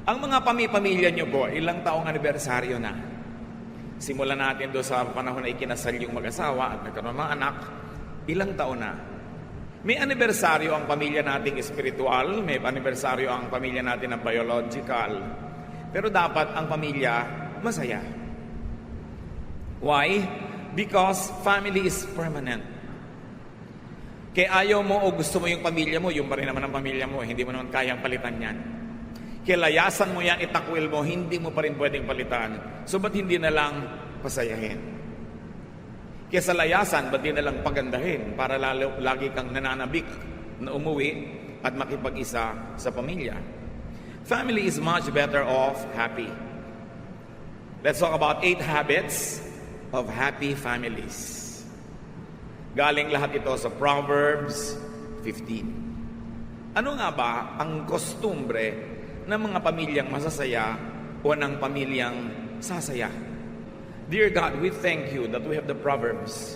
Ang mga pamilya nyo po, ilang taong anibersaryo na? Simulan natin doon sa panahon na ikinasal yung mag-asawa at nagkaroon ng anak, ilang taon na? May anibersaryo ang pamilya nating espiritual, may anibersaryo ang pamilya natin ng biological. Pero dapat ang pamilya masaya. Why? Because family is permanent. Kaya ayaw mo o gusto mo yung pamilya mo, yung pa rin naman ang pamilya mo, hindi mo naman kayang palitan yan. Kaya layasan mo yan, itakwil mo, hindi mo pa rin pwedeng palitan. So ba't hindi na lang pasayahin? Kaya sa layasan, ba't di na lang pagandahin para lagi kang nananabik na umuwi at makipag-isa sa pamilya? Family is much better off happy. Let's talk about 8 habits of happy families. Galing lahat ito sa Proverbs 15. Ano nga ba ang kostumbre ng mga pamilyang masasaya o ng pamilyang sasaya? Dear God, we thank you that we have the Proverbs.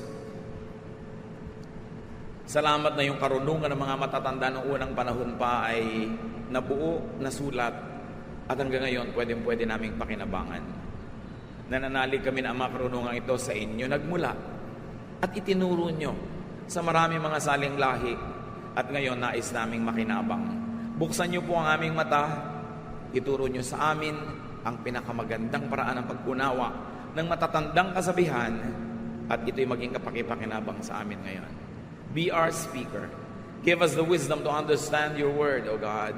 Salamat na yung karunungan ng mga matatanda noong unang panahon pa ay nabuo, nasulat, at hanggang ngayon pwede naming pakinabangan. Nananalig kami na ang mga karunungan ito sa inyo nagmula at itinuro nyo sa marami mga saling lahi at ngayon nais naming makinabang. Buksan nyo po ang aming mata, ituro nyo sa amin ang pinakamagandang paraan ng pagkunawa ng matatandang kasabihan at ito'y maging kapakipakinabang sa amin ngayon. Be our speaker. Give us the wisdom to understand your word, O God.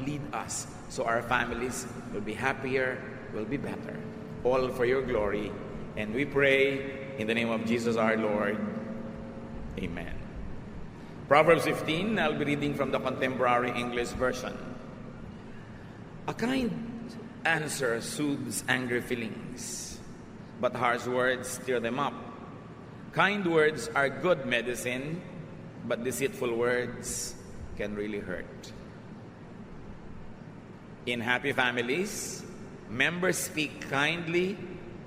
Lead us so our families will be happier, will be better. All for your glory. And we pray in the name of Jesus our Lord. Amen. Proverbs 15, I'll be reading from the Contemporary English Version. A kind answer soothes angry feelings, but harsh words stir them up. Kind words are good medicine, but deceitful words can really hurt. In happy families, members speak kindly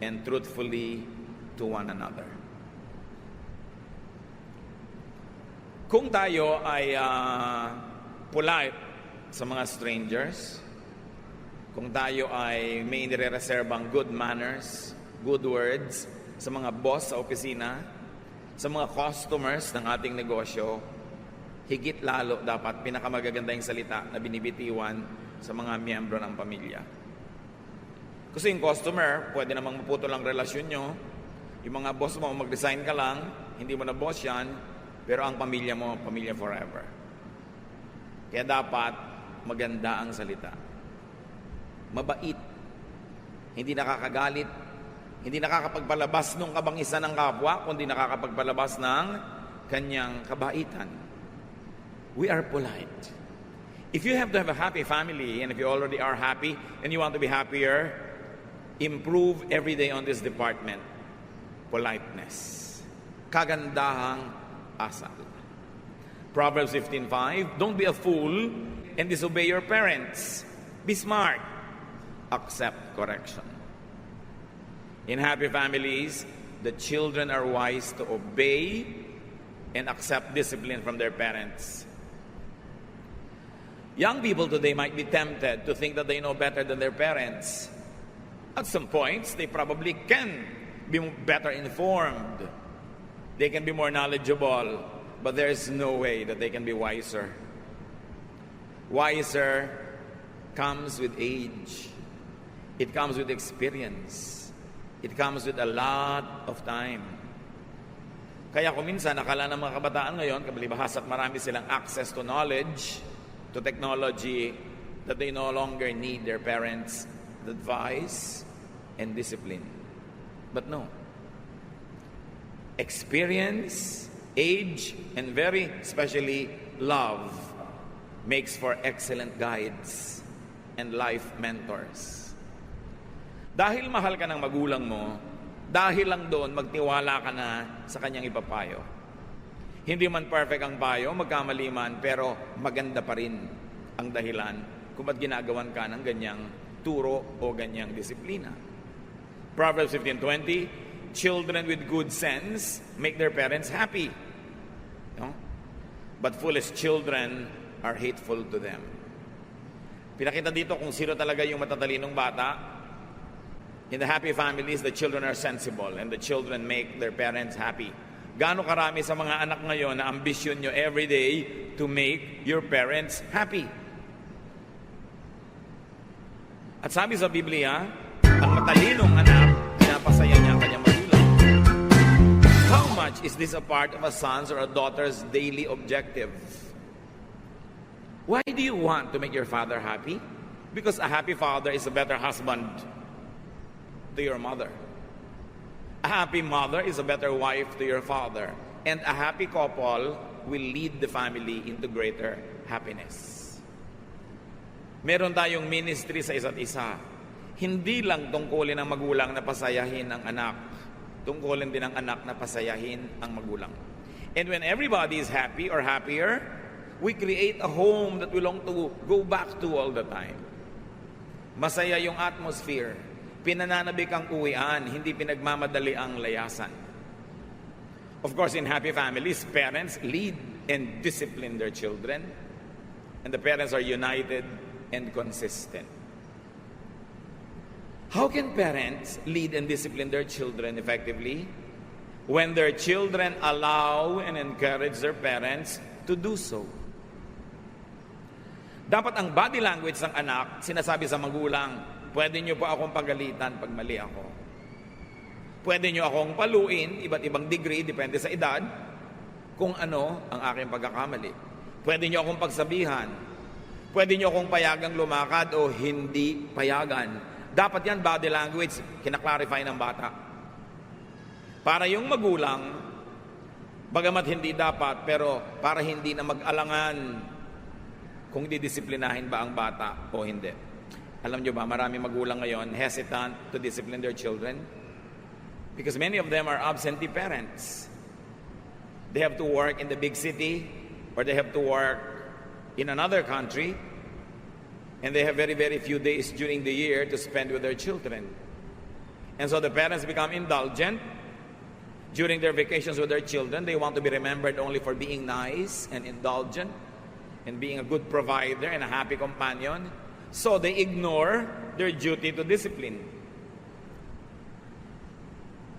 and truthfully to one another. Kung tayo ay polite sa mga strangers, kung tayo ay may nire-reserbang good manners, good words sa mga boss sa opisina, sa mga customers ng ating negosyo, higit lalo dapat pinakamagaganda yung salita na binibitiwan sa mga miyembro ng pamilya. Kasi yung customer, pwede namang maputol ang relasyon nyo. Yung mga boss mo, mag-resign ka lang, hindi mo na boss yan, pero ang pamilya mo, pamilya forever. Kaya dapat maganda ang salita. Mabait. Hindi nakakagalit. Hindi nakakapagpalabas ng kabangisan ng kapwa, kundi nakakapagpalabas ng kanyang kabaitan. We are polite. If you have to have a happy family, and if you already are happy, and you want to be happier, improve every day on this department. Politeness. Kagandahang asal. Proverbs 15:5, don't be a fool and disobey your parents. Be smart. Accept correction. In happy families, the children are wise to obey and accept discipline from their parents. Young people today might be tempted to think that they know better than their parents. At some points, they probably can be better informed. They can be more knowledgeable, but there is no way that they can be wiser. Wiser comes with age. It comes with experience. It comes with a lot of time. Kaya kung minsan, akala ng mga kabataan ngayon, kabalibahas at marami silang access to knowledge, to technology, that they no longer need their parents' advice and discipline. But no. Experience, age, and very especially love makes for excellent guides and life mentors. Dahil mahal ka ng magulang mo, dahil lang doon magtiwala ka na sa kanyang ipapayo. Hindi man perfect ang payo, magkamali man, pero maganda pa rin ang dahilan kung ba't ginagawan ka ng ganyang turo o ganyang disiplina. Proverbs 15:20, children with good sense make their parents happy. No? But foolish children are hateful to them. Pinakita dito kung sino talaga yung matatalinong bata. In the happy families, the children are sensible and the children make their parents happy. Gaano karami sa mga anak ngayon na ambisyon nyo every day to make your parents happy? At sabi sa Biblia, ang matalinong anak, pinapasaya niya ang kanyang magulang. How much is this a part of a son's or a daughter's daily objective? Why do you want to make your father happy? Because a happy father is a better husband to your mother. A happy mother is a better wife to your father. And a happy couple will lead the family into greater happiness. Meron tayong ministry sa isa't isa. Hindi lang tungkulin ng magulang na pasayahin ang anak. Tungkulin din ng anak na pasayahin ang magulang. And when everybody is happy or happier, we create a home that we long to go back to all the time. Masaya yung atmosphere. Pinananabik ang uwian, hindi pinagmamadali ang layasan. Of course, in happy families, parents lead and discipline their children. And the parents are united and consistent. How can parents lead and discipline their children effectively? When their children allow and encourage their parents to do so. Dapat ang body language ng anak, sinasabi sa magulang, pwede nyo po akong pagalitan pag mali ako. Pwede nyo akong paluin, iba't ibang degree, depende sa edad, kung ano ang aking pagkakamali. Pwede nyo akong pagsabihan. Pwede nyo akong payagang lumakad o hindi payagan. Dapat yan body language, kinaklarify ng bata. Para yung magulang, bagamat hindi dapat, pero para hindi na mag-alangan kung didisiplinahin ba ang bata o hindi. Alam nyo ba, marami magulang ngayon hesitant to discipline their children because many of them are absentee parents. They have to work in the big city or they have to work in another country and they have very, very few days during the year to spend with their children. And so the parents become indulgent during their vacations with their children. They want to be remembered only for being nice and indulgent and being a good provider and a happy companion. So they ignore their duty to discipline.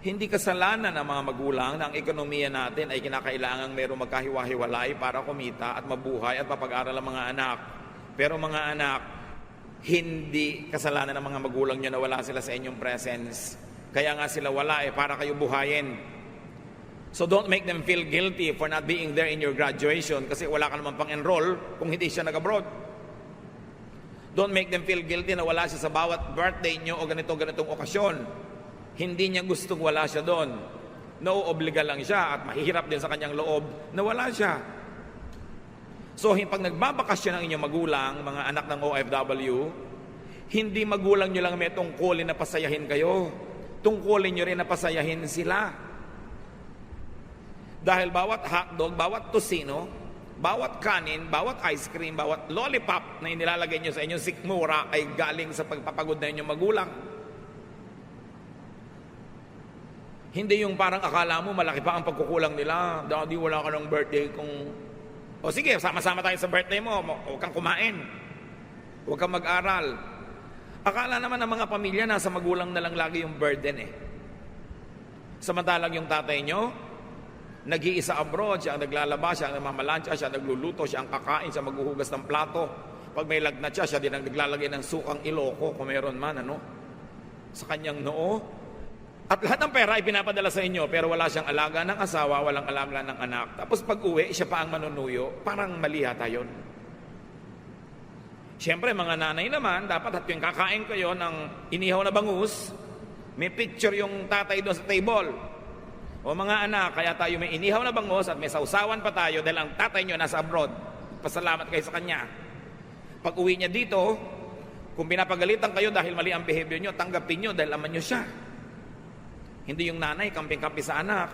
Hindi kasalanan ng mga magulang na ang ekonomiya natin ay kinakailangang mayroong magkahiwa-hiwalay para kumita at mabuhay at mapag-aral ang mga anak. Pero mga anak, hindi kasalanan ng mga magulang nyo na wala sila sa inyong presence. Kaya nga sila wala para kayo buhayin. So don't make them feel guilty for not being there in your graduation kasi wala ka naman pang-enroll kung hindi siya nag-abroad. Don't make them feel guilty na wala siya sa bawat birthday nyo o ganitong okasyon. Hindi niya gustong wala siya doon. Nauobliga lang siya at mahihirap din sa kanyang loob na wala siya. So pag nagbabakasyon ang inyong magulang, mga anak ng OFW, hindi magulang nyo lang may tungkulin na pasayahin kayo. Tungkulin nyo rin na pasayahin sila. Dahil bawat hotdog, bawat tosino, bawat kanin, bawat ice cream, bawat lollipop na inilalagay nyo sa inyong sikmura ay galing sa pagpapagod na inyong magulang. Hindi yung parang akala mo malaki pa ang pagkukulang nila. Daddy, wala ka ng birthday kung... O sige, sama-sama tayo sa birthday mo. Huwag kang kumain. Huwag kang mag-aral. Akala naman ng mga pamilya nasa magulang na lang lagi yung burden Samantalang yung tatay nyo, nag-iisa abroad, siya ang naglalaba, siya ang namamalansya, siya ang nagluluto, siya ang kakain, siya maghuhugas ng plato. Pag may lagnat siya, siya din ang naglalagay ng sukang iloko, kung meron man, sa kanyang noo. At lahat ng pera ay pinapadala sa inyo, pero wala siyang alaga ng asawa, walang alaga ng anak. Tapos pag uwi, siya pa ang manunuyo, parang mali hata yun. Siyempre, mga nanay naman, dapat at yung kakain kayo ng inihaw na bangus, may picture yung tatay doon sa table. O mga anak, kaya tayo may inihaw na bangus at may sausawan pa tayo dahil ang tatay nyo nasa abroad. Pasalamat kayo sa kanya. Pag uwi niya dito, kung pinapagalitan kayo dahil mali ang behavior nyo, tanggapin nyo dahil aman nyo siya. Hindi yung nanay, kamping-kampi sa anak.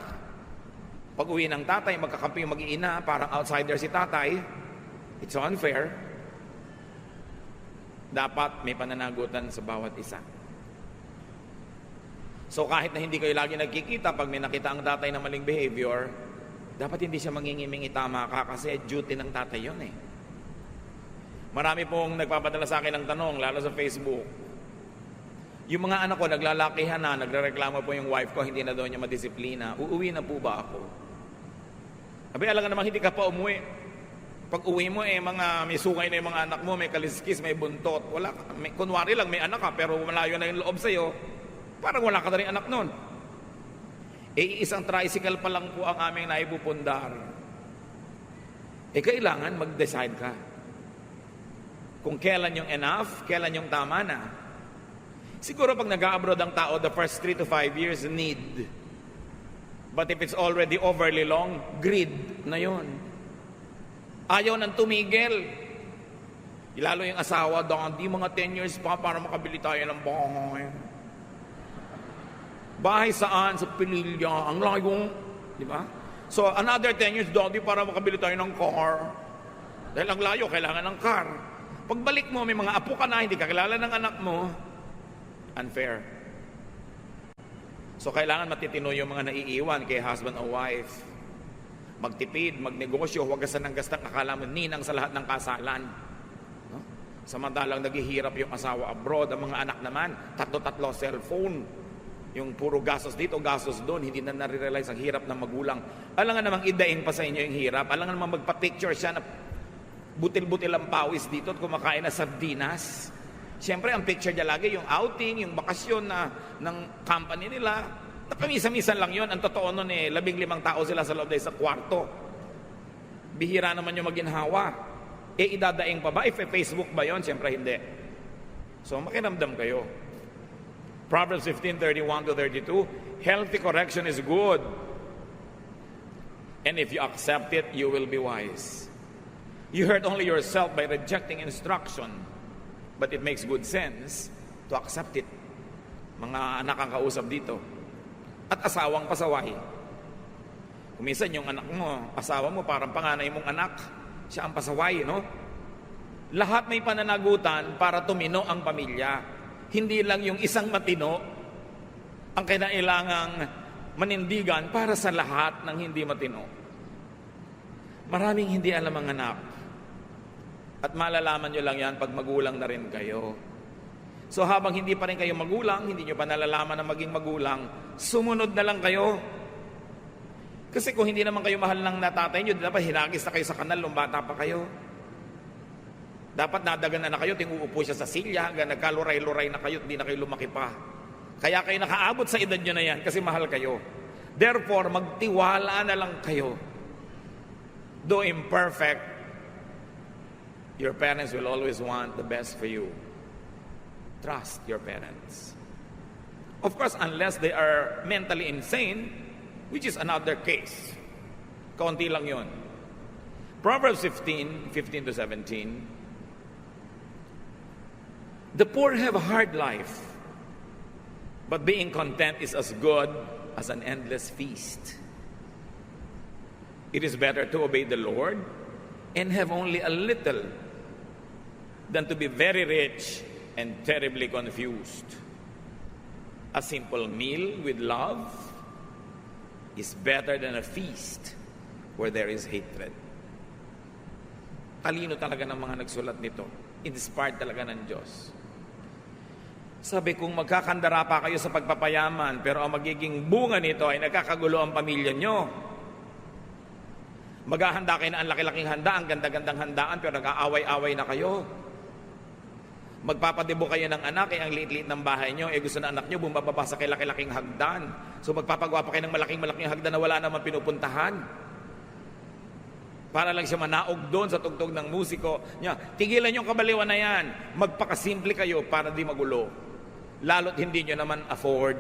Pag uwi ng tatay, magkakampi yung mag-iina, parang outsider si tatay. It's unfair. Dapat may pananagutan sa bawat isa. So kahit na hindi kayo lagi nagkikita, pag may nakita ang tatay na maling behavior, dapat hindi siya mangingimingi tama ka kasi duty ng tatay yun Marami pong nagpapadala sa akin ng tanong, lalo sa Facebook. Yung mga anak ko, naglalakihan na, nagrereklamo po yung wife ko, hindi na daw niya madisiplina. Uuwi na po ba ako? Abi, alam nga naman, hindi ka pa umuwi. Pag uwi mo, may sungay na yung mga anak mo, may kaliskis, may buntot. Wala, kunwari lang, may anak ka, pero malayo na yung loob sa'yo. Parang wala ka na rin anak nun. Isang tricycle pa lang po ang aming naipupundar. Kailangan mag-decide ka. Kung kailan yung enough, kailan yung tama na. Siguro pag nag-abroad ang tao, the first 3 to 5 years, need. But if it's already overly long, greed na yon. Ayaw nang tumigil. Lalo yung asawa, di mga 10 years pa para makabili tayo ng bahay. Bahay saan? Sa Pililya. Ang layo. Di ba? So, another 10 years, Daddy, para makabili tayo ng car. Dahil ang layo, kailangan ng car. Pagbalik mo, may mga apo ka na, hindi ka kilala ng anak mo, unfair. So, kailangan matitino yung mga naiiwan kay husband o wife. Magtipid, magnegosyo, huwag gasan ng gastang akala mo ninang sa lahat ng kasalan. No? Samantalang naghihirap yung asawa abroad, ang mga anak naman, tatlo-tatlo cellphone. Yung puro gastos dito, gastos doon, hindi na nare-realize ang hirap ng magulang. Alam nga namang idaing pa sa inyo yung hirap. Alam nga namang magpa-picture siya na butil-butil ang pawis dito at kumakain na sardinas. Siyempre, ang picture niya lagi, yung outing, yung bakasyon ng company nila. Napamisa-misan lang yun. Ang totoo nun 15 tao sila sa loob sa kwarto. Bihira naman yung maginhawa. Idadaing pa ba? Facebook ba yun? Siyempre, hindi. So, makiramdam kayo. Proverbs 15:31-32, healthy correction is good. And if you accept it, you will be wise. You hurt only yourself by rejecting instruction, but it makes good sense to accept it. Mga anak ang kausap dito. At asawang pasaway. Kuminsan yung anak mo, asawa mo, parang panganay mong anak, siya ang pasaway, no? Lahat may pananagutan para tumino ang pamilya. Hindi lang yung isang matino ang kailangang manindigan para sa lahat ng hindi matino. Maraming hindi alam ang anak. At malalaman nyo lang yan pag magulang na rin kayo. So habang hindi pa rin kayo magulang, hindi nyo pa nalalaman na maging magulang, sumunod na lang kayo. Kasi kung hindi naman kayo mahal ng natatay nyo, dapat hinagis na kayo sa kanal nung bata pa kayo. Dapat nadagan na kayo, tinguupo siya sa silya, hanggang nagkaluray-luray na kayo, hindi na kayo lumaki pa. Kaya kayo nakaabot sa edad nyo na yan kasi mahal kayo. Therefore, magtiwala na lang kayo. Though imperfect, your parents will always want the best for you. Trust your parents. Of course, unless they are mentally insane, which is another case. Kaunti lang yun. Proverbs 15:15-17. The poor have a hard life, but being content is as good as an endless feast. It is better to obey the Lord and have only a little than to be very rich and terribly confused. A simple meal with love is better than a feast where there is hatred. Talino talaga ng mga nagsulat nito. Inspired talaga ng Diyos. Sabi, kung magkakandara pa kayo sa pagpapayaman, pero ang magiging bunga nito ay nagkakagulo ang pamilya nyo. Maghahanda kayo na ang laki-laking handa, ang ganda-gandang handaan, pero nag-aaway-away na kayo. Magpapadebo kayo ng anak, ang liit-liit ng bahay nyo, gusto na anak nyo, bumababa sa laki-laking hagdan. So magpapagawa pa kayo ng malaking-malaking hagdan na wala naman pinupuntahan. Para lang siya manaog doon sa tugtog ng musiko niya. Tigilan yung kabaliwan na yan. Magpakasimple kayo para di magulo. Lalo't hindi nyo naman afford.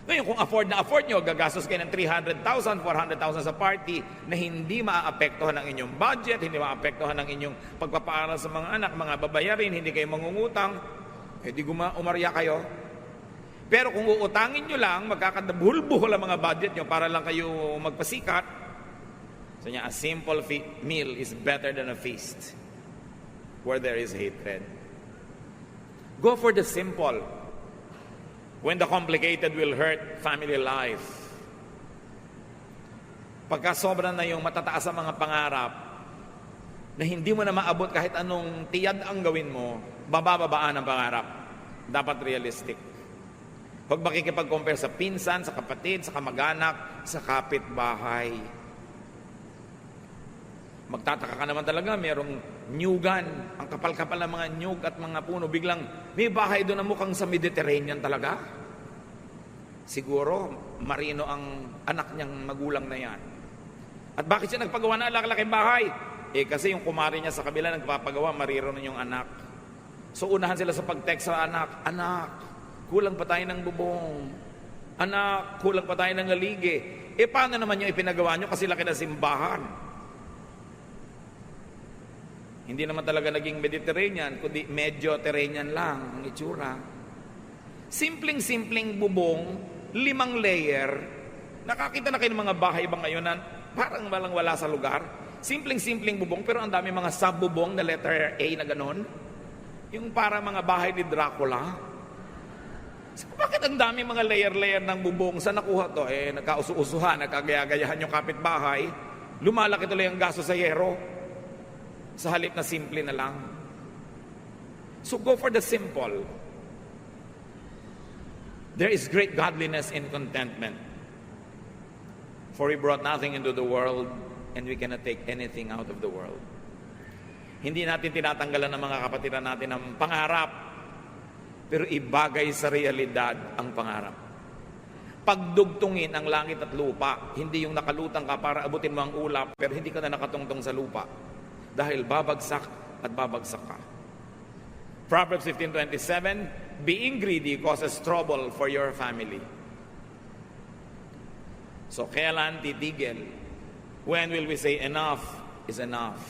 Ngayon, kung afford nyo, gagastos kayo ng 300,000, 400,000 sa party na hindi maaapektuhan ang inyong budget, hindi maaapektuhan ang inyong pagpapaaral sa mga anak, mga babayarin, hindi kayo mangungutang, di umarya kayo. Pero kung uutangin nyo lang, magkakadabuhol-buhol ang mga budget nyo para lang kayo magpasikat, so a simple meal is better than a feast where there is hatred. Go for the simple when the complicated will hurt family life. Pagka sobra na yung matataas ang mga pangarap, na hindi mo na maabot kahit anong tiyad ang gawin mo, babababaan ang pangarap. Dapat realistic. Huwag makikipag-compare sa pinsan, sa kapatid, sa kamag-anak, sa kapitbahay. Magtataka ka naman talaga, merong nyugan, ang kapal-kapal ng mga nyug at mga puno, biglang may bahay doon na mukhang sa Mediterranean talaga. Siguro, marino ang anak niyang magulang na yan. At bakit siya nagpagawa na laki-laking bahay? Kasi yung kumari niya sa kabila nagpapagawa, mariro na yung anak. So unahan sila sa pag-text sa anak, anak, kulang pa tayo ng bubong. Anak, kulang pa tayo ng haligi. Paano naman yung ipinagawa nyo kasi laki na simbahan? Hindi naman talaga naging Mediterranean, kundi Medyo-Terranean lang ang itsura. Simpleng-simpleng bubong, 5 layer. Nakakita na kayo ng mga bahay ba ngayon na parang walang wala sa lugar? Simpleng-simpleng bubong, pero ang dami mga sub-bubong na letter A na ganon. Yung para mga bahay ni Dracula. So, bakit ang dami mga layer-layer ng bubong? Saan nakuha to? Nagkausu-usuhan, nagkagaya-gayahan yung kapitbahay. Lumalaki tuloy ang gasto sa yero. Sa halip na simple na lang. So go for the simple. There is great godliness in contentment. For we brought nothing into the world, and we cannot take anything out of the world. Hindi natin tinatanggalan ng mga kapatiran natin ng pangarap, pero ibagay sa realidad ang pangarap. Pagdugtungin ang langit at lupa, hindi yung nakalutang ka para abutin mo ang ulap, pero hindi ka na nakatungtong sa lupa. Dahil babagsak at babagsak ka. Proverbs 15:27, being greedy causes trouble for your family. So kailan titigil? When will we say enough is enough?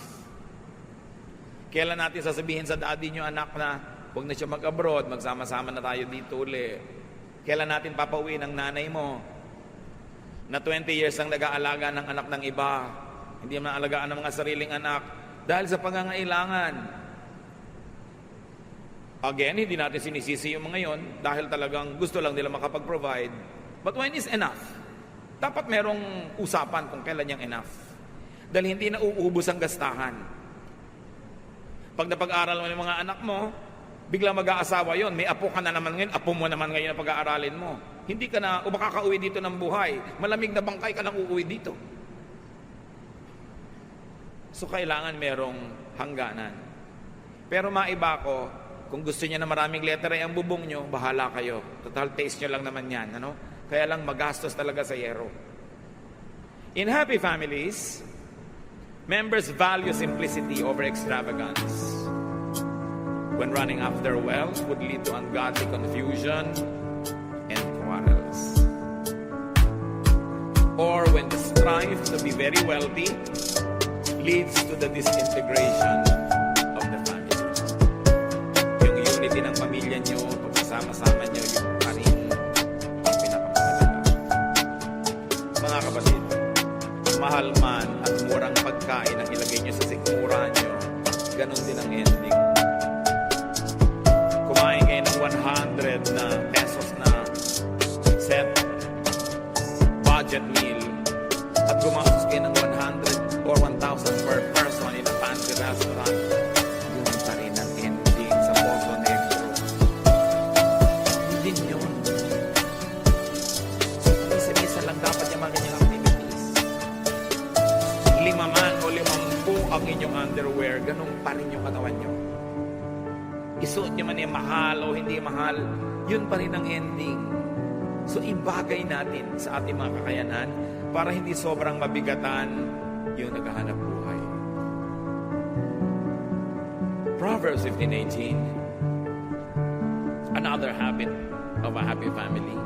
Kailan natin sasabihin sa daddy nyo, anak, na huwag na siya mag-abroad, magsama-sama na tayo dito uli? Kailan natin papauwi ng nanay mo na 20 years ang nag-aalaga ng anak ng iba, hindi naman alagaan ng mga sariling anak dahil sa pangangailangan? Again, hindi natin sinisisi yung mga yon dahil talagang gusto lang nila makapag-provide. But when is enough? Dapat merong usapan kung kailan yung enough. Dahil hindi na uubos ang gastahan. Pag napag-aral mo ng mga anak mo, biglang mag-aasawa yon, may apo ka na naman ngayon, apo mo naman ngayon na pag-aaralin mo. Hindi ka na, o makakauwi dito ng buhay, malamig na bangkay ka lang uuwi dito. So kailangan merong hangganan. Pero maiba ko, kung gusto niya na maraming letter ay ang bubong nyo, bahala kayo. Total taste nyo lang naman yan. Ano? Kaya lang magastos talaga sa yero. In happy families, members value simplicity over extravagance. When running after wealth would lead to ungodly confusion and quarrels. Or when the strive to be very wealthy leads to the disintegration of the family. Yung unity ng pamilya nyo, pagsasama-sama nyo, yung parin ang pinapakalaga. Mga kapatid, mahal man at murang pagkain ang ilagay nyo sa sikmura nyo, ganun din ang ending. Kumain kayo ng 100 na pesos na set budget meal at gumastos kayo ng 100 or 1,000 per person in a fancy restaurant, yun pa rin ang ending sa Poso Negro. Hindi yun. So, isa-isa lang dapat yung mga ganyang activities. 5 man o 50 ang inyong underwear, ganun pa rin yung katawan nyo. Isuot nyo man yung mahal o hindi mahal, yun pa rin ang ending. So, ibagay natin sa ating mga kakayanan para hindi sobrang mabigatan yung naghahanap buhay. Proverbs 15:18, another habit of a happy family.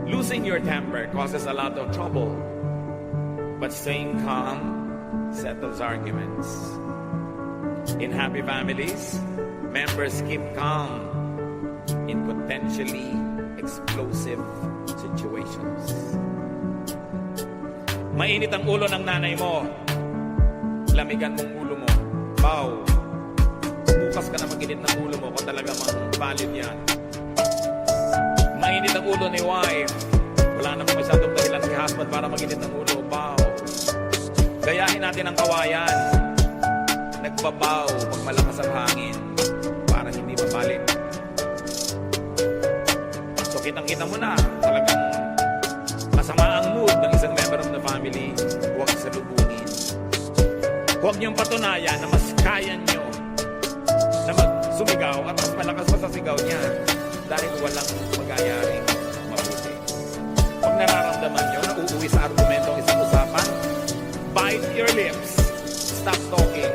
Losing your temper causes a lot of trouble, but staying calm settles arguments. In happy families, members keep calm in potentially explosive situations. Mainit ang ulo ng nanay mo, lamigan mong ulo mo. Bow. Bukas ka na mag-init ng ulo mo kung talaga mang valid yan. Mainit ang ulo ni wife, wala naman masyadong dahilan si husband para mag-init ng ulo. Bow. Gayahin natin ang kawayan. nagbabaw pag malakas ang hangin para hindi mabalik. So kitang-kita mo na, talagang masama ang mood ng isang member of the family. Huwag salubungin. Huwag niyong patunayan na mas kaya niyo na magsumigaw at mas malakas pa sa sigaw niya dahil walang magyayaring mabuti. Pag nararamdaman niyo na uuwi sa argumento ang isang usapan, bite your lips. Stop talking.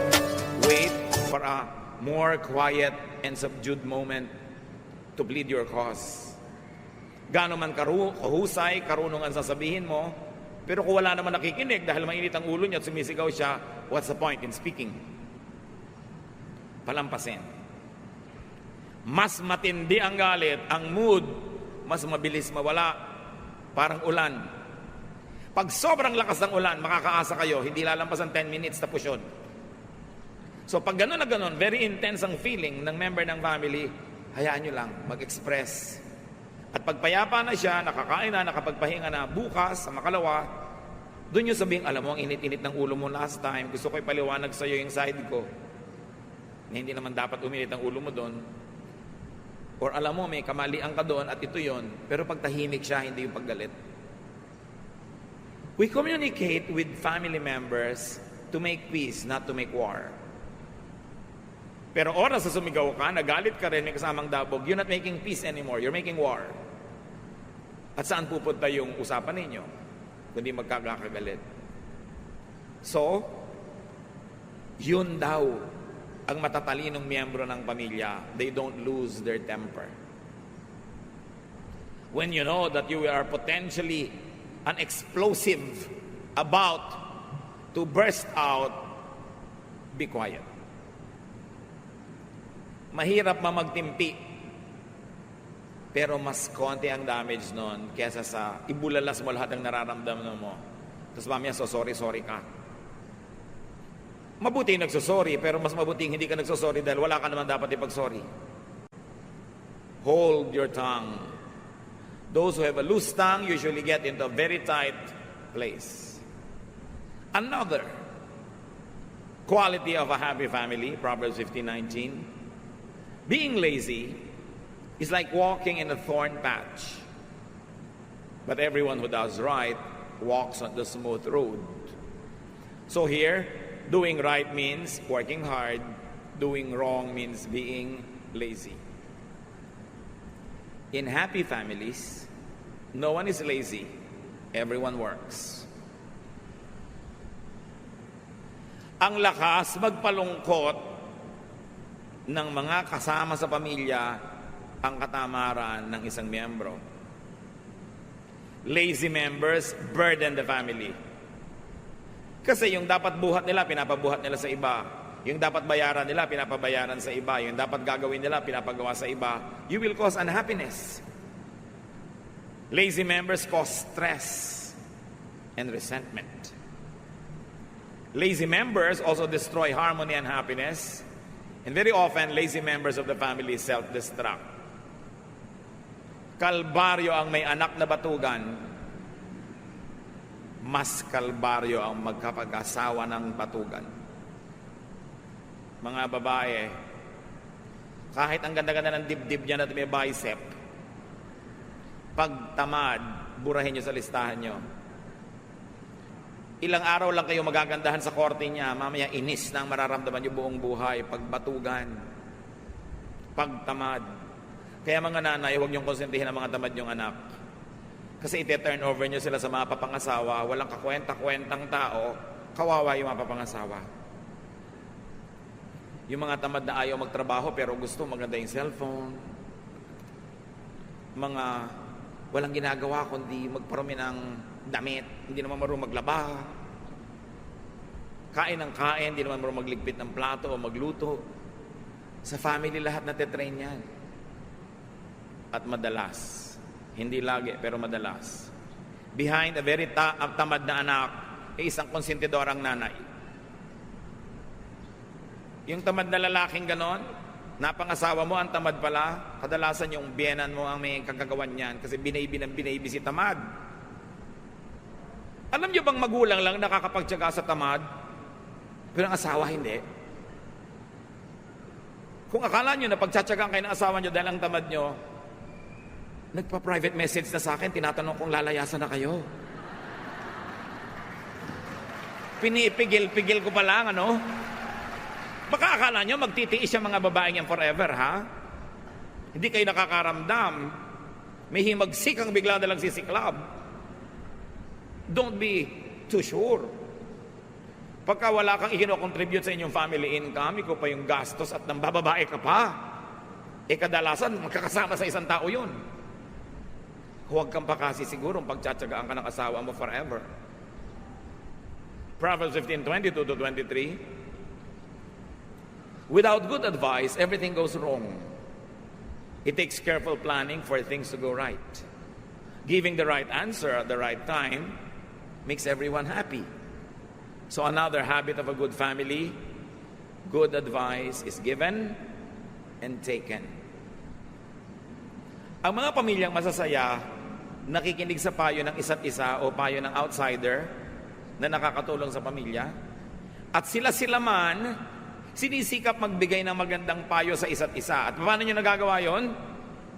Wait for a more quiet and subdued moment to plead your cause. Gaano man kahusay, karunong ang sasabihin mo, pero kung wala naman nakikinig dahil mainit ang ulo niya at sumisigaw siya, what's the point in speaking? Palampasin. Mas matindi ang galit, ang mood, mas mabilis mawala. Parang ulan. Pag sobrang lakas ng ulan, makakaasa kayo, hindi lalampas ang 10 minutes tapos yun. So pag gano'n na gano'n, very intense ang feeling ng member ng family, hayaan nyo lang mag-express. At pagpayapa na siya, nakakain na, nakapagpahinga na, bukas, sa makalawa, doon nyo sabihin, alam mo, ang init-init ng ulo mo last time, gusto ko ipaliwanag sa'yo yung side ko. Na hindi naman dapat uminit ang ulo mo doon. Or alam mo, may kamalian ka doon at ito yon. Pero pag tahimik siya, hindi yung paggalit. We communicate with family members to make peace, not to make war. Pero oras sa sumigaw ka, nagalit ka rin, may kasamang dabog, you're not making peace anymore, you're making war. At saan pupunta yung usapan ninyo? Kundi magkakagalit. So, yun daw ang matatalinong miyembro ng pamilya. They don't lose their temper. When you know that you are potentially an explosive about to burst out, be quiet. Mahirap mamagtimpi, pero mas konti ang damage nun kesa sa ibulalas mo lahat ng nararamdaman mo. Tapos mamaya, sorry ka. Mabuti nagsosorry, pero mas mabuti hindi ka nagsosorry dahil wala ka naman dapat ipag-sorry. Hold your tongue. Those who have a loose tongue usually get into a very tight place. Another quality of a happy family, Proverbs 15:19. Being lazy is like walking in a thorn patch. But everyone who does right walks on the smooth road. So here, doing right means working hard. Doing wrong means being lazy. In happy families, no one is lazy. Everyone works. Ang lakas magpalungkot ng mga kasama sa pamilya ang katamaran ng isang miyembro. Lazy members burden the family. Kasi yung dapat buhat nila, pinapabuhat nila sa iba. Yung dapat bayaran nila, pinapabayaran sa iba. Yung dapat gagawin nila, pinapagawa sa iba. You will cause unhappiness. Lazy members cause stress and resentment. Lazy members also destroy harmony and happiness. And very often, lazy members of the family self-destruct. Kalbaryo ang may anak na batugan, mas kalbaryo ang magkapag-asawa ng batugan. Mga babae, kahit ang ganda-ganda ng dibdib niya na may bicep, pag tamad, burahin niyo sa listahan niyo. Ilang araw lang kayo magagandahan sa korte niya, mamaya inis na ang mararamdaman niyo buong buhay, pagbatugan, pagtamad. Kaya mga nanay, huwag niyong konsentihin ang mga tamad niyong anak. Kasi ite-turn over niyo sila sa mga papangasawa, walang kakwenta-kwentang tao, kawawa yung mga papangasawa. Yung mga tamad na ayaw magtrabaho pero gusto maganda yung cellphone. Mga walang ginagawa kundi magparami ng damit, hindi naman marunong maglaba. Kain ng kain, hindi naman marunong magligpit ng plato o magluto. Sa family lahat natitrain yan. At madalas, hindi lagi pero madalas, behind a very tamad na anak ay isang konsentidorang nanay. Yung tamad na lalaking ganon, napangasawa mo ang tamad pala, kadalasan yung biyenan mo ang may kagagawan niyan kasi binaybi si tamad. Alam niyo bang magulang lang nakakapagtiyaga sa tamad? Pero ang asawa hindi. Kung akala nyo na pagtsatsagaan kayo ng asawa nyo dahil ang tamad nyo, nagpa-private message na sa akin, tinatanong kung lalayasan na kayo. Pinipigil-pigil ko pa lang, ano? Baka akala nyo magtitiis yung mga babaeng yan forever, ha? Hindi kayo nakakaramdam. May himagsik ang bigla na lang sisiklab. Don't be too sure. Pagka wala kang ikino-contribute sa inyong family income, ikaw pa yung gastos at nambababae ka pa. Kadalasan, magkakasama sa isang tao yun. Huwag kang pa kasi sigurong pagtsatsagaan ka ng asawa mo forever. Proverbs 15:20-23. Without good advice, everything goes wrong. It takes careful planning for things to go right. Giving the right answer at the right time makes everyone happy. So another habit of a good family, good advice is given and taken. Ang mga pamilyang masasaya, nakikinig sa payo ng isa't isa o payo ng outsider na nakakatulong sa pamilya, at sila man sinisikap magbigay ng magandang payo sa isa't isa. At paano nyo nagagawa yon?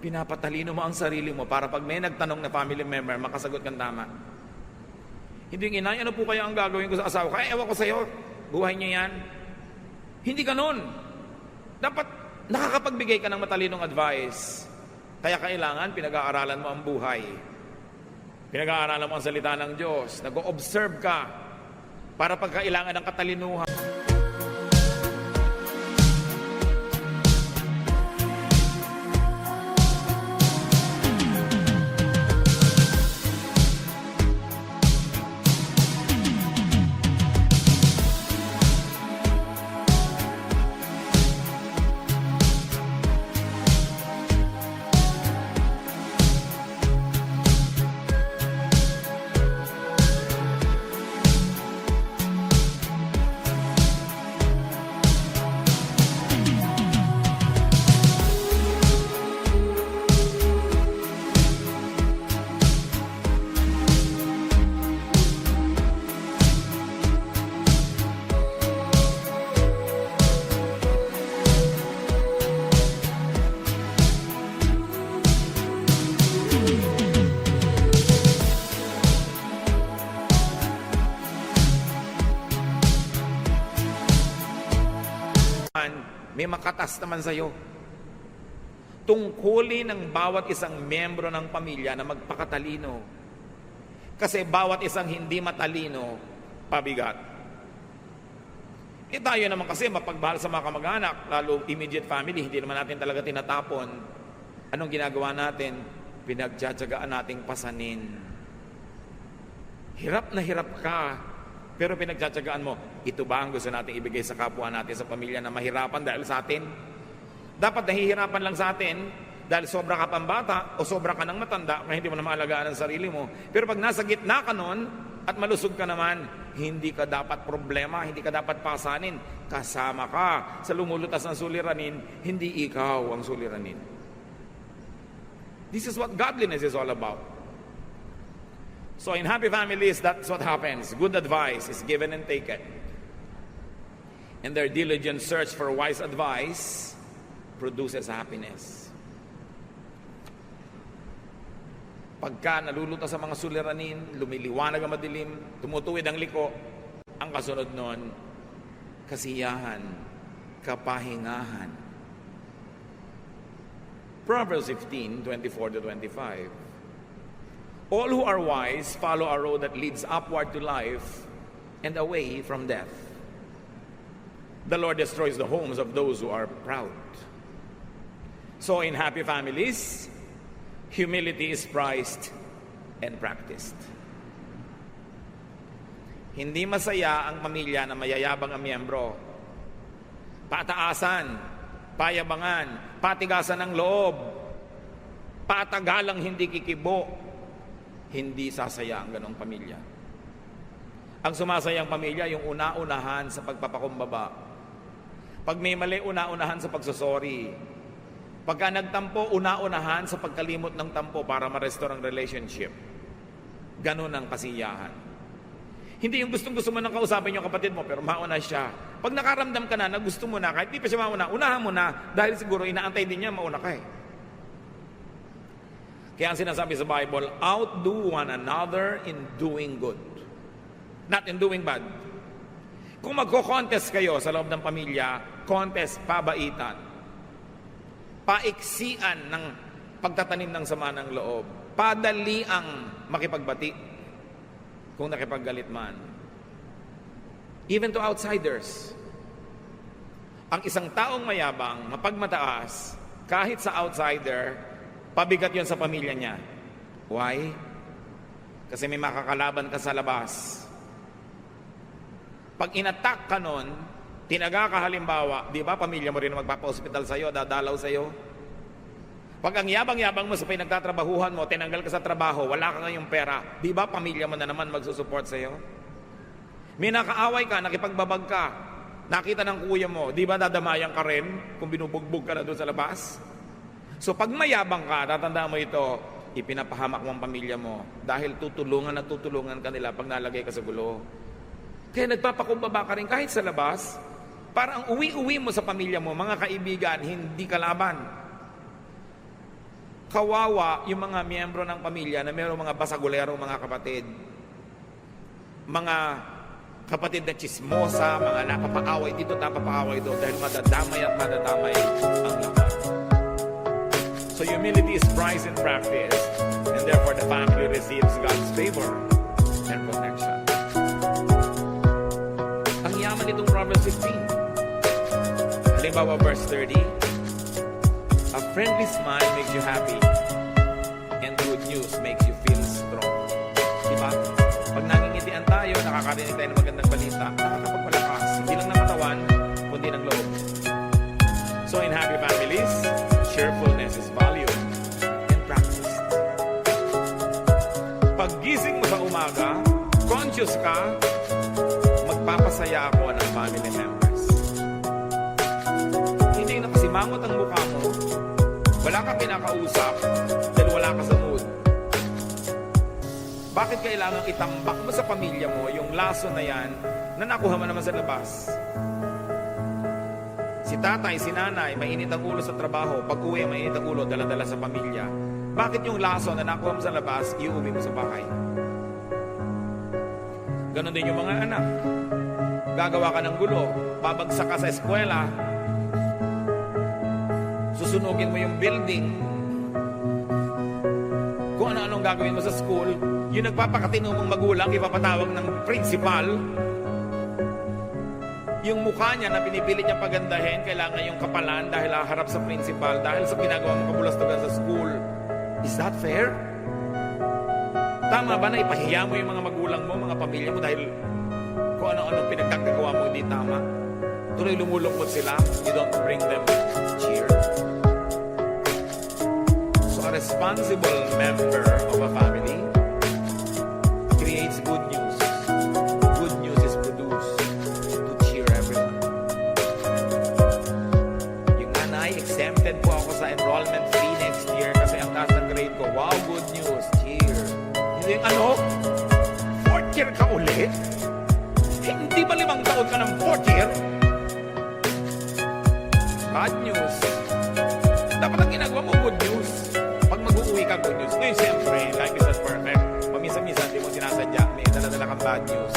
Pinapatalino mo ang sarili mo para pag may nagtanong na family member, makasagot kang tama. Hindi yung inay, ano po kaya ang gagawin ko sa asawa ko? Ewan ko sa'yo, buhay niya yan. Hindi ganun. Dapat nakakapagbigay ka ng matalinong advice. Kaya kailangan pinag-aaralan mo ang buhay. Pinag-aaralan mo ang salita ng Diyos. Nag-o-observe ka para pagkailangan ng katalinuhan. May makatas naman sa'yo. Tungkulin ng bawat isang miyembro ng pamilya na magpakatalino. Kasi bawat isang hindi matalino, pabigat. Tayo naman kasi mapagmahal sa mga kamag-anak, lalo immediate family, hindi naman natin talaga tinatapon. Anong ginagawa natin? Pinagtsatsagaan nating pasanin. Hirap na hirap ka, pero pinagtsatsagaan mo, ito ba ang gusto natin ibigay sa kapwa natin sa pamilya na mahirapan dahil sa atin? Dapat nahihirapan lang sa atin dahil sobra ka pang bata o sobra ka ng matanda kaya hindi mo na maalagaan ang sarili mo. Pero pag nasa gitna ka nun at malusog ka naman, hindi ka dapat problema, hindi ka dapat pasanin. Kasama ka sa lumulutas ng suliranin, hindi ikaw ang suliranin. This is what godliness is all about. So in happy families, that's what happens. Good advice is given and taken. And their diligent search for wise advice produces happiness. Pagka nalulutas sa mga suliranin, lumiliwanag ang madilim, tumutuwid ang liko, ang kasunod nun, kasiyahan, kapahingahan. Proverbs 15:24-25. All who are wise follow a road that leads upward to life and away from death. The Lord destroys the homes of those who are proud. So in happy families, humility is prized and practiced. Hindi masaya ang pamilya na mayayabang ang miyembro. Pataasan, payabangan, patigasan ng loob, patagalang hindi kikibo. Hindi sasaya ang ganong pamilya. Ang sumasayang pamilya, yung una-unahan sa pagpapakumbaba. Pag may mali, una-unahan sa pagsusori. Pagka nagtampo, una-unahan sa pagkalimot ng tampo para ma-restore ang relationship. Ganon ang kasiyahan. Hindi yung gustong-gusto mo nang kausapin yung kapatid mo, pero mauna siya. Pag nakaramdam ka na gusto mo na, kahit di pa siya mauna, unahan mo na, dahil siguro inaantay din niya, mauna ka eh. Kaya ang sinasabi sa Bible, outdo one another in doing good. Not in doing bad. Kung magko-contest kayo sa loob ng pamilya, contest, pabaitan. Paiksian ng pagtatanim ng sama ng loob. Padali ang makipagbati kung nakipaggalit man. Even to outsiders. Ang isang taong mayabang, mapagmataas, kahit sa outsider, pabigat yon sa pamilya niya. Why? Kasi may makakalaban ka sa labas. Pag inattack ka nun, tinaga ka halimbawa, di ba pamilya mo rin magpapa-hospital sa'yo, dadalaw sa'yo? Pag ang yabang-yabang mo sa pinagtatrabahuhan mo, tinanggal ka sa trabaho, wala ka ngayong pera, di ba pamilya mo na naman magsusupport sa'yo? May nakaaway ka, nakipagbabag ka, nakita ng kuya mo, di ba dadamayan ka rin kung binubugbog ka na doon sa labas? So pag mayabang ka, tatandaan mo ito, ipinapahamak mo ang pamilya mo dahil tutulungan at tutulungan ka nila pag nalagay ka sa gulo. Kaya nagpapakumbaba ka rin kahit sa labas, para ang uwi-uwi mo sa pamilya mo, mga kaibigan, hindi kalaban. Kawawa yung mga miyembro ng pamilya na mayroong mga basagulero, mga kapatid. Mga kapatid na chismosa, mga napapaaway dito, napapaaway doon, dahil madadamay at madadamay ang lahat. So humility is prized in practice, and therefore the family receives God's favor and protection. Ang yaman itong Proverbs 15. Halimbawa, verse 30, a friendly smile makes you happy, and good news makes you feel strong. Diba? Pag nangingitian tayo, nakakarinig tayo ng magandang balita, nakakapagpalakas, hindi lang ng katawan, kundi ng loob. So in happy families, cheerfulness is valued and practiced. Paggising mo sa umaga, conscious ka, magpapasaya ako ng family members. Hindi nakasimangot ang mukha mo, wala ka pinakausap dahil wala ka sa mood. Bakit kailangang itambak mo sa pamilya mo yung laso na yan na nakuha mo naman sa labas? Si tatay, si nanay, mainit ang ulo sa trabaho. Pag uwi, mainit ang ulo, dala-dala sa pamilya. Bakit yung laso na nakuha mo sa labas, iuwi mo sa bahay? Ganon din yung mga anak. Gagawa ka ng gulo, babagsak ka sa eskwela, susunugin mo yung building, kung ano-anong gagawin mo sa school, yung nagpapakatino mong magulang, ipapatawag ng principal, yung mukha niya na pinipilit niyang pagandahin, kailangan yung kapalan dahil haharap sa principal, dahil sa ginagawa mong kabulastugan sa school. Is that fair? Tama ba na ipahiya mo yung mga magulang mo, mga pamilya mo, dahil kung ano-anong pinagkagagawa mo hindi tama? Tuloy lumulungkot sila, you don't bring them cheer. So a responsible member of a family creates good news. Good news is produced to cheer everyone. Yung nanay, exempted po ako sa enrollment fee next year kasi ang taas ng grade ko. Wow, good news, cheer. Hindi yung ano, 4th year ka ulit? Hindi ba 5 taon ka ng 4th year? Bad news. Dapat ang ginagawa mo, good news. Pag mag-uwi ka, good news. Ngayon, siyempre, life is not perfect. Paminsan-minsan, di mo sinasadya. May dala-dala kang bad news.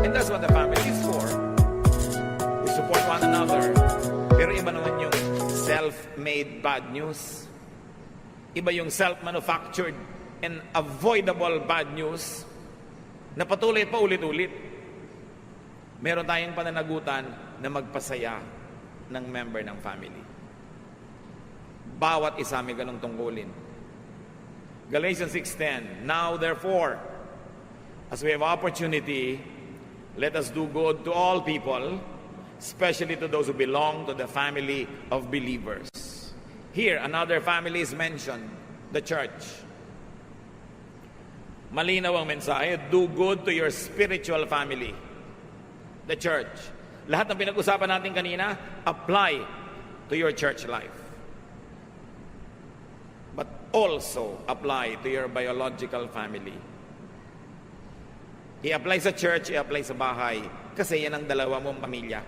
And that's what the family is for. We support one another. Pero iba naman yung self-made bad news. Iba yung self-manufactured and avoidable bad news na patuloy pa ulit-ulit. Meron tayong pananagutan na magpasaya ng member ng family. Bawat isa may ganong tungkulin. Galatians 6:10, now therefore, as we have opportunity, let us do good to all people, especially to those who belong to the family of believers. Here, another family is mentioned, the church. Malinaw ang mensahe, do good to your spiritual family, the church. Lahat ng pinag-usapan natin kanina, apply to your church life. But also apply to your biological family. I-apply sa church, i-apply sa bahay. Kasi yan ang dalawa mong pamilya.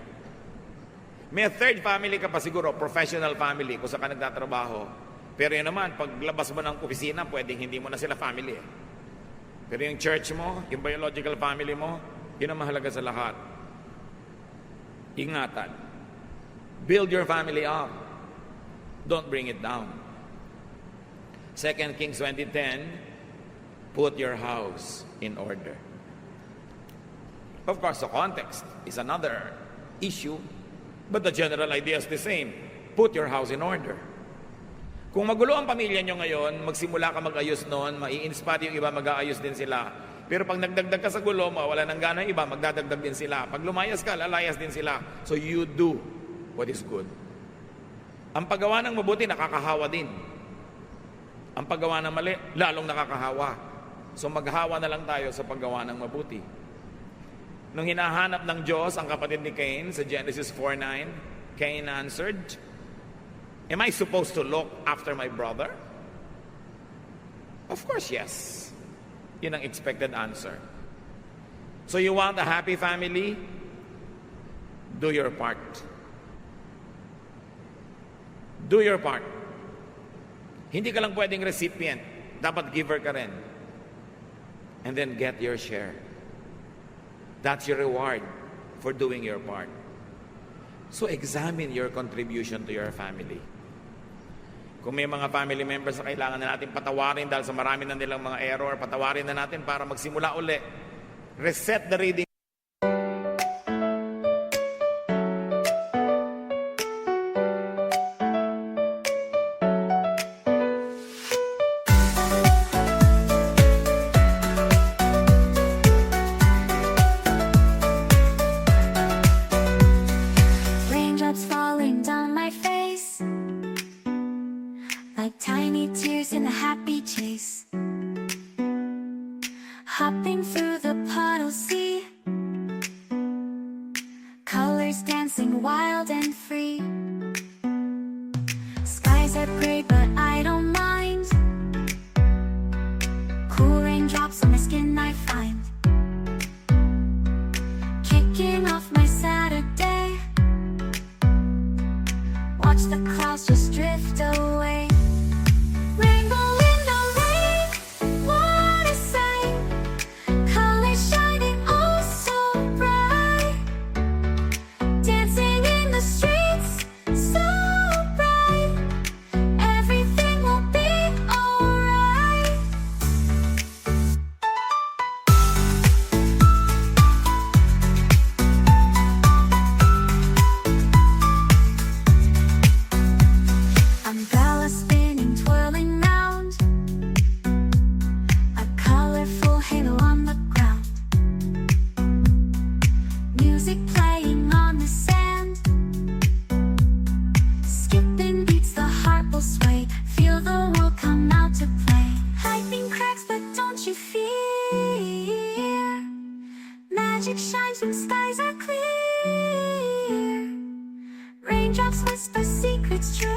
May third family ka pa siguro, professional family, kung saan ka nagtatrabaho. Pero yun naman, paglabas mo ng opisina, pwedeng hindi mo na sila family. Pero yung church mo, yung biological family mo, yun ang mahalaga sa lahat. Ingatan. Build your family up. Don't bring it down. 2 Kings 20:10, put your house in order. Of course, the context is another issue, but the general idea is the same. Put your house in order. Kung magulo ang pamilya nyo ngayon, magsimula ka mag-ayos noon, mai-inspire yung iba, mag-aayos din sila. Pero pag nagdagdag ka sa gulo, mawala ng gana yung iba, magdadagdag din sila. Pag lumayas ka, lalayas din sila. So you do what is good. Ang paggawa ng mabuti, nakakahawa din. Ang paggawa ng mali, lalong nakakahawa. So maghawa na lang tayo sa paggawa ng mabuti. Nung hinahanap ng Diyos ang kapatid ni Cain sa Genesis 4:9, Cain answered, "Am I supposed to look after my brother?" Of course, yes. Yun ang expected answer. So you want a happy family? Do your part. Do your part. Hindi ka lang pwedeng recipient. Dapat giver ka rin. And then get your share. That's your reward for doing your part. So examine your contribution to your family. Kung may mga family members na kailangan na natin patawarin dahil sa marami na nilang mga error, patawarin na natin para magsimula uli. Reset the reading. Raindrops falling down my face like tiny tears in a happy chase. Hopping through the puddle sea, colors dancing wild and free. Skies are gray but I don't mind. Cool raindrops on my skin I find. Kicking off my Saturday, watch the clouds just drift away. Rainbow in the rain, what a sight. Colors shining oh so bright. Dancing in the streets, so bright. Everything will be alright. Umbrella spinning, twirling round, a colorful halo on the ground. Music playing on the sand, skipping beats, the heart will sway. Feel the world come out to play. Lightning cracks, but don't you fear. Magic shines when skies are clear. Raindrops whisper secrets true.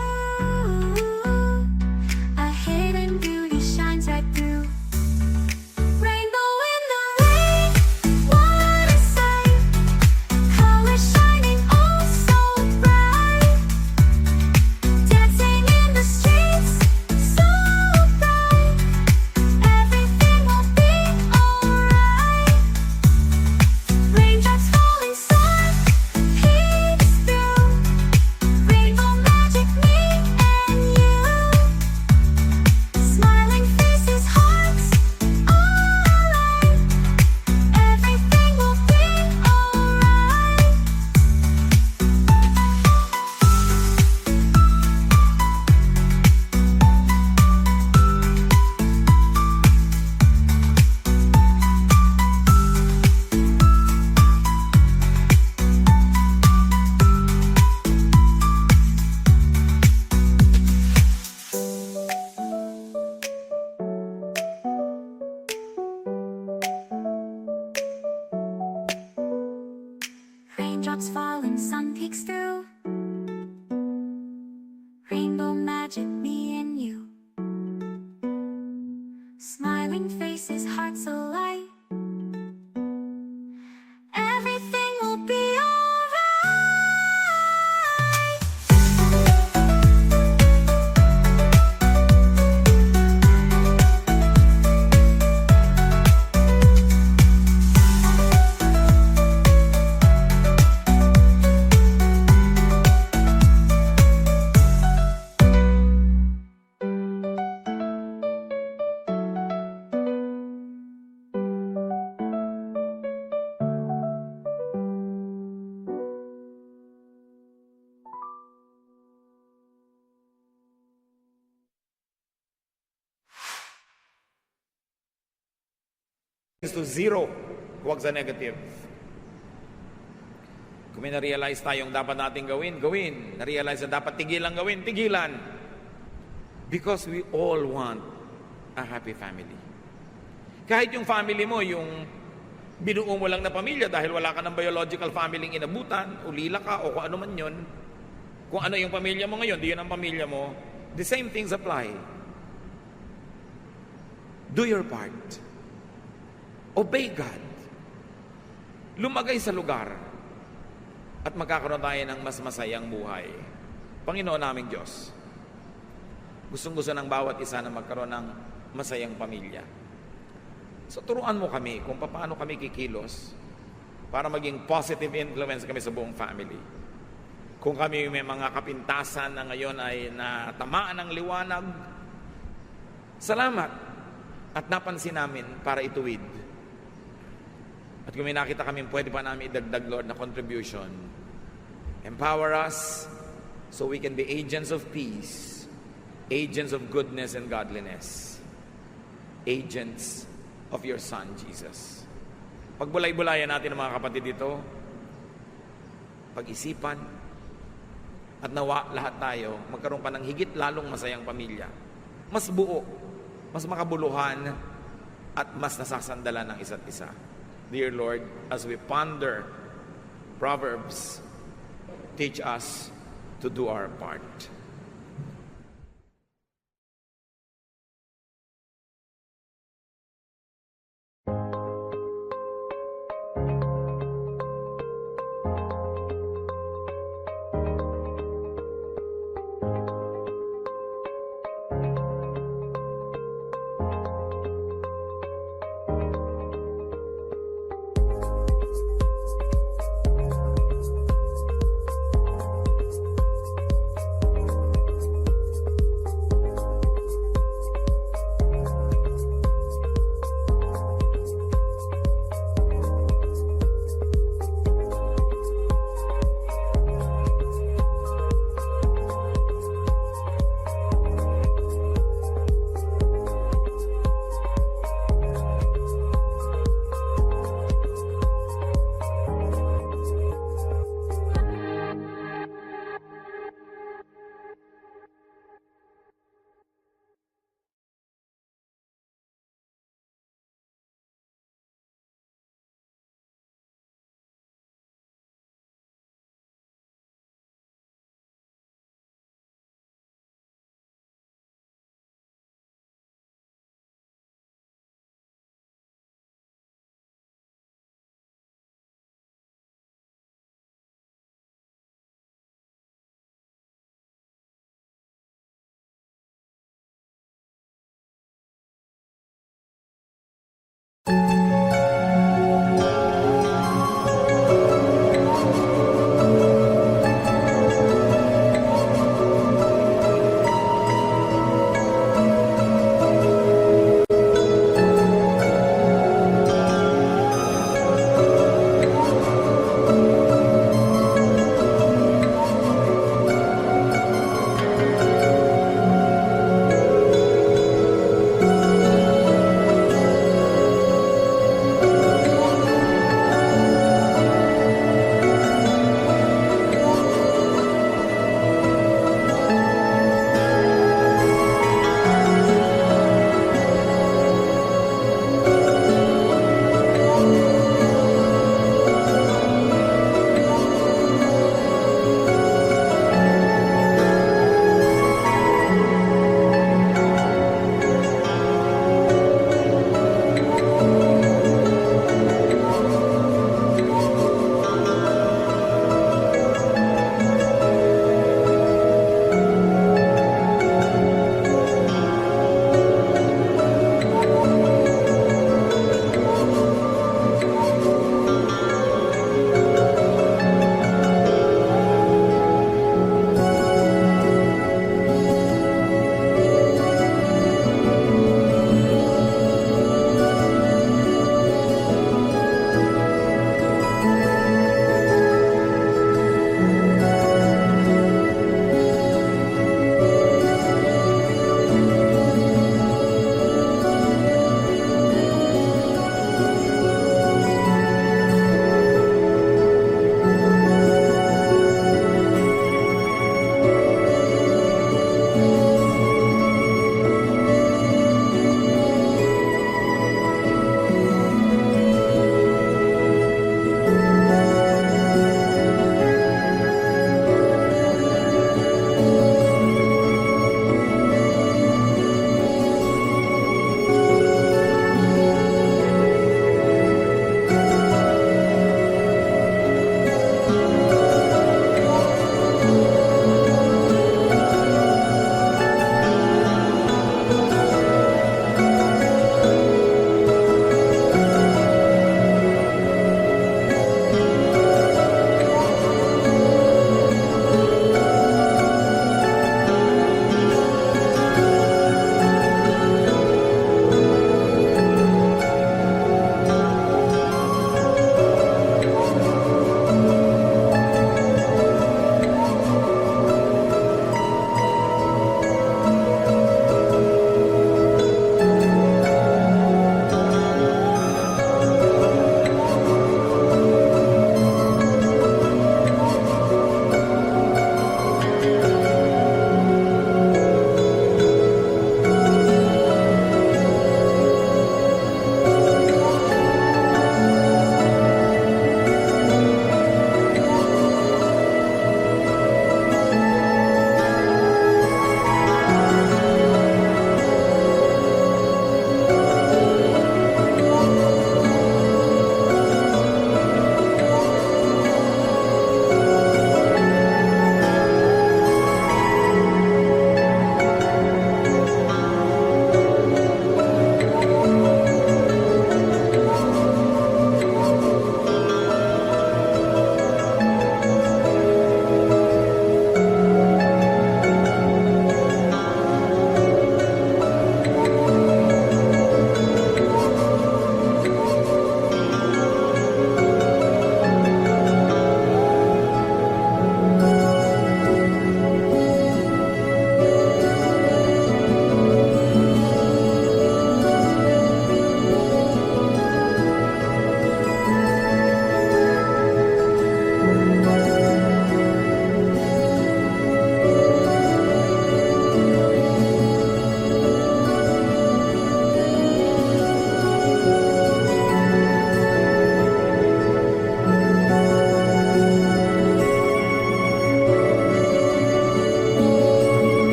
A hidden beauty shines right through. Rainbow in the rain, what a sight. Colors shining oh so bright. Dancing in the streets, so bright. Everything will be alright. Raindrops falling soft, peeks through. Rainbow magic, me and you. Smiling faces, hearts, alright. Everything will be alright. Raindrops falling, sun peeks through. Rainbow magic, me and you. Smiling faces, hearts alight. to zero. Huwag sa negative. Kung may na-realize tayong dapat natin gawin, gawin. Na-realize na dapat tigilan gawin, tigilan. Because we all want a happy family. Kahit yung family mo, yung binuo mo lang na pamilya dahil wala ka ng biological family inabutan, ulila ka o kung ano man yun, kung ano yung pamilya mo ngayon, di yun ang pamilya mo, the same things apply. Do your part. Obey God. Lumagay sa lugar at magkakaroon tayo ng mas masayang buhay. Panginoon naming Diyos, gustong-gusto ng bawat isa na magkaroon ng masayang pamilya. So turuan mo kami kung paano kami kikilos para maging positive influence kami sa buong family. Kung kami may mga kapintasan na ngayon ay natamaan ng liwanag, salamat at napansin namin para ituwid. At kung may nakita kami, pwede pa namin idagdag, Lord, na contribution. Empower us so we can be agents of peace, agents of goodness and godliness, agents of your Son, Jesus. Pagbulay-bulayan natin ang mga kapatid dito, pag-isipan, at nawa lahat tayo magkaroon pa ng higit lalong masayang pamilya. Mas buo, mas makabuluhan, at mas nasasandalan ng isa't isa. Dear Lord, as we ponder Proverbs, teach us to do our part.